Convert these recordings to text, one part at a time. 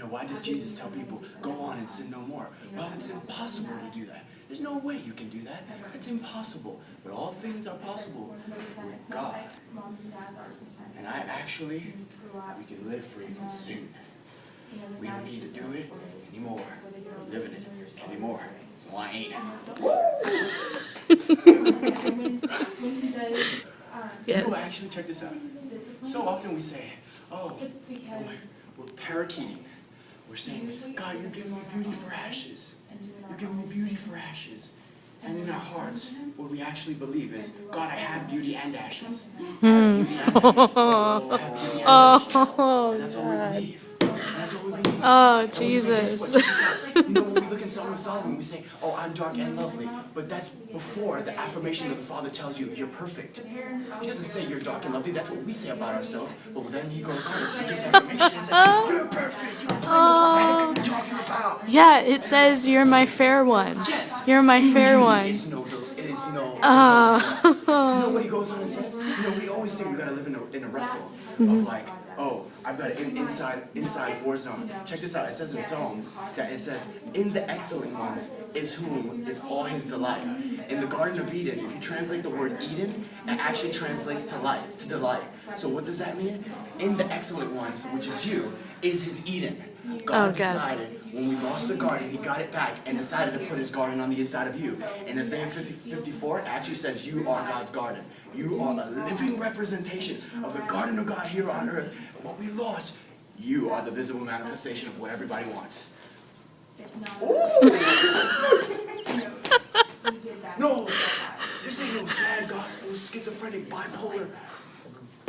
Why does Jesus tell people, go on and sin no more? Well, it's impossible to do that. There's no way you can do that. It's impossible. But all things are possible with God. And we can live free from sin. We don't need to do it anymore. We're living it anymore. So I ain't. Yes. Actually, check this out. So often we say, we're parakeeting. We're saying, God, you're giving me beauty for ashes. You're giving me beauty for ashes. And in our hearts, what we actually believe is, God, I have beauty and ashes. I have beauty and ashes. I have beauty and ashes. And that's what we believe. That's what we believe. Oh, Jesus. When we look in Song of Solomon, we say, oh, I'm dark and lovely. But that's before the affirmation of the Father tells you you're perfect. He doesn't say you're dark and lovely. That's what we say about ourselves. But then he goes on and gives affirmation and says, you're perfect. You're blameless. What the heck are you talking about? Yeah, it says you're my fair one. Yes. You're my fair one. Is no what he goes on and says? We always think we gotta live in a wrestle of like, oh, I've got an inside war zone. Check this out. It says in Psalms that it says, in the excellent ones is whom is all his delight. In the Garden of Eden, if you translate the word Eden, it actually translates to delight. So what does that mean? In the excellent ones, which is you, is his Eden. God decided when we lost the garden, he got it back and decided to put his garden on the inside of you. In Isaiah 54, it actually says you are God's garden. You are a living representation of the garden of God here on earth. What we lost, you are the visible manifestation of what everybody wants. No, this ain't no sad gospel, schizophrenic, bipolar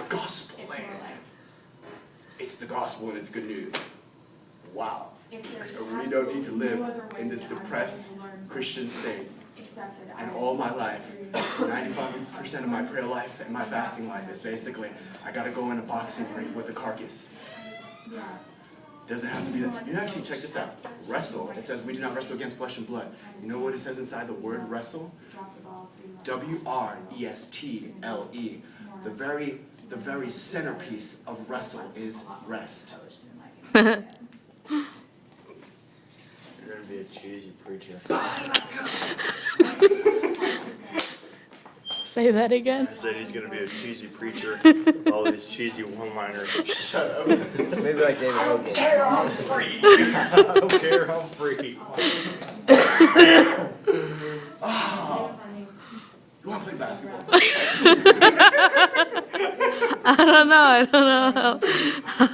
gospel land. It's the gospel and it's good news. Wow. We don't need to live in this depressed Christian state. And all my life, 95% of my prayer life and my fasting life is basically, I gotta go in a boxing ring with a carcass. Doesn't have to be that. Actually, check this out. Wrestle. It says we do not wrestle against flesh and blood. You know what it says inside the word wrestle? W-R-E-S-T-L-E. The very centerpiece of wrestle is rest. You're gonna be a cheesy preacher. Say that again. I said he's gonna be a cheesy preacher with all these cheesy one-liners. Shut up. Maybe like David Hogan. I'm free. I don't care, I'm free. You want to play basketball? I don't know. I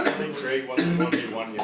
think Greg wants to 1v1 you.